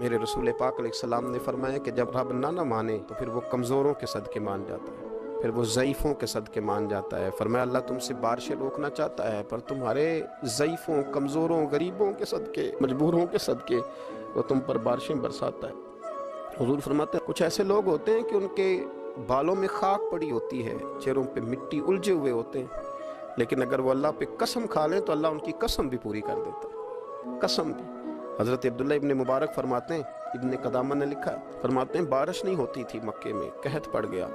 میرے رسول پاک علیہ السلام نے فرمایا کہ جب رب نہ مانے تو پھر وہ کمزوروں کے صدقے مان جاتا ہے، پھر وہ ضعیفوں کے صدقے مان جاتا ہے۔ فرمایا اللہ تم سے بارشیں روکنا چاہتا ہے، پر تمہارے ضعیفوں، کمزوروں، غریبوں کے صدقے، مجبوروں کے صدقے وہ تم پر بارشیں برساتا ہے۔ حضور فرماتے ہیں کچھ ایسے لوگ ہوتے ہیں کہ ان کے بالوں میں خاک پڑی ہوتی ہے، چہروں پہ مٹی الجھے ہوئے ہوتے ہیں، لیکن اگر وہ اللہ پہ قسم کھا لیں تو اللہ ان کی قسم بھی پوری کر دیتا ہے، قسم بھی۔ حضرت عبداللہ ابن مبارک فرماتے ہیں، ابن قدامہ نے لکھا ہے، فرماتے ہیں بارش نہیں ہوتی تھی مکے میں، قحط پڑ گیا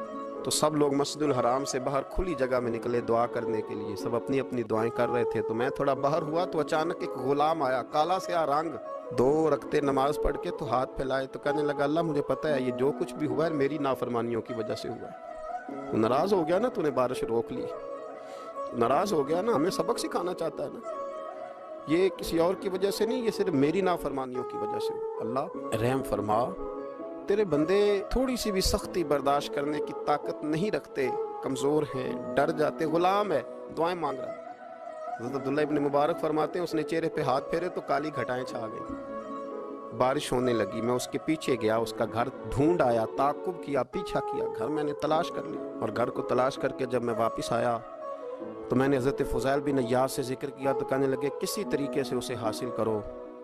تو سب لوگ مسجد الحرام سے باہر کھلی جگہ میں نکلے دعا کرنے کے لیے، سب اپنی اپنی دعائیں کر رہے تھے، تو میں تھوڑا باہر ہوا تو اچانک ایک غلام آیا، کالا سیاہ رنگ، 2 رکعتیں نماز پڑھ کے تو ہاتھ پھیلائے تو کہنے لگا اللہ مجھے پتہ ہے یہ جو کچھ بھی ہوا ہے میری نافرمانیوں کی وجہ سے ہوا ہے۔ تو ناراض ہو گیا نا، تو نے بارش روک لی، ناراض ہو گیا نا، ہمیں سبق سکھانا چاہتا ہے نا، یہ کسی اور کی وجہ سے نہیں، یہ صرف میری نافرمانیوں کی وجہ سے ہوا۔ اللہ رحم فرما، تیرے بندے تھوڑی سی بھی سختی برداشت کرنے کی طاقت نہیں رکھتے، کمزور ہیں، ڈر جاتے، غلام ہے، دعائیں مانگ رہا ہے۔ حضرت عبداللہ ابن مبارک فرماتے ہیں اس نے چہرے پہ ہاتھ پھیرے تو کالی گھٹائیں چھا گئی، بارش ہونے لگی، میں اس کے پیچھے گیا، اس کا گھر ڈھونڈ آیا، تعقب کیا، پیچھا کیا، گھر میں نے تلاش کر لی، اور گھر کو تلاش کر کے جب میں واپس آیا تو میں نے حضرت فضیل بن عیاض سے ذکر کیا تو کہنے لگے کسی طریقے سے اسے حاصل کرو۔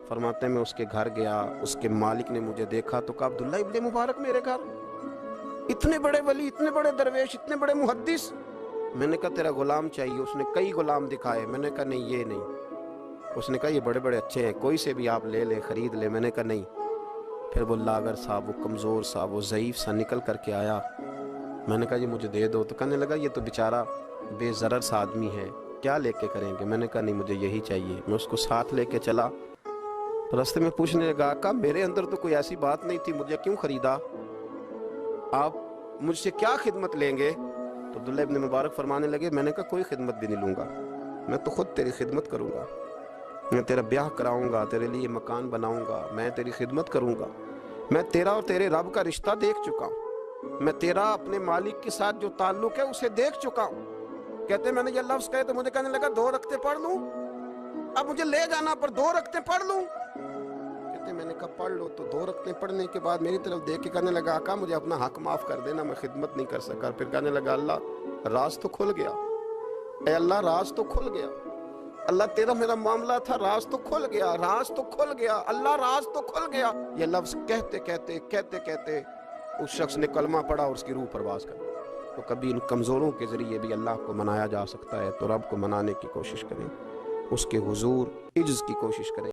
فرماتے ہیں میں اس کے گھر گیا، اس کے مالک نے مجھے دیکھا تو کہا عبداللہ ابن مبارک میرے گھر، اتنے بڑے ولی، اتنے بڑے درویش، اتنے بڑے محدث۔ میں نے کہا تیرا غلام چاہیے، اس نے کئی غلام دکھائے، میں نے کہا نہیں یہ نہیں، اس نے کہا یہ بڑے بڑے اچھے ہیں، کوئی سے بھی آپ لے لیں، خرید لیں، میں نے کہا نہیں۔ پھر وہ لاغر صاحب، وہ کمزور صاحب، وہ ضعیف سا نکل کر کے آیا، میں نے کہا یہ مجھے دے دو، تو کہنے لگا یہ تو بیچارہ بے ضرر سا آدمی ہے، کیا لے کے کریں گے؟ میں نے کہا نہیں مجھے یہی چاہیے۔ میں اس کو ساتھ لے کے چلا، راستے میں پوچھنے لگا آقا میرے اندر تو کوئی ایسی بات نہیں تھی، مجھے کیوں خریدا؟ آپ مجھ سے کیا خدمت لیں گے؟ تو عبداللہ ابن مبارک فرمانے لگے میں نے کہا کوئی خدمت بھی نہیں لوں گا، میں تو خود تیری خدمت کروں گا، میں تیرا بیاہ کراؤں گا، تیرے لیے مکان بناؤں گا، میں تیری خدمت کروں گا، میں تیرا اور تیرے رب کا رشتہ دیکھ چکا ہوں، میں تیرا اپنے مالک کے ساتھ جو تعلق ہے اسے دیکھ چکا ہوں۔ کہتے میں نے یہ لفظ کہے تو مجھے کہنے لگا 2 رکعتیں پڑھ لوں، اب مجھے لے جانا پر 2 رکعتیں پڑھ لوں؟ کہتے میں نے کہا پڑھ لو، تو 2 رکعتیں پڑھنے کے بعد میری طرف دیکھ کے کہنے لگا آقا مجھے اپنا حق معاف کر دینا، میں خدمت نہیں کر سکا۔ پھر کہنے لگا اللہ راز تو کھل گیا، اے اللہ راز تو کھل گیا، اللہ تیرا میرا معاملہ تھا، راز تو کھل گیا، راز تو کھل گیا، اللہ راز تو کھل گیا۔ یہ لفظ کہتے کہتے کہتے کہتے اس شخص نے کلمہ پڑھا اور اس کی روح پرواز کر گئی۔ تو کبھی ان کمزوروں کے ذریعے بھی اللہ کو منایا جا سکتا ہے، تو رب کو منانے کی کوشش کریں، اس کے حضور عجز کی کوشش کریں۔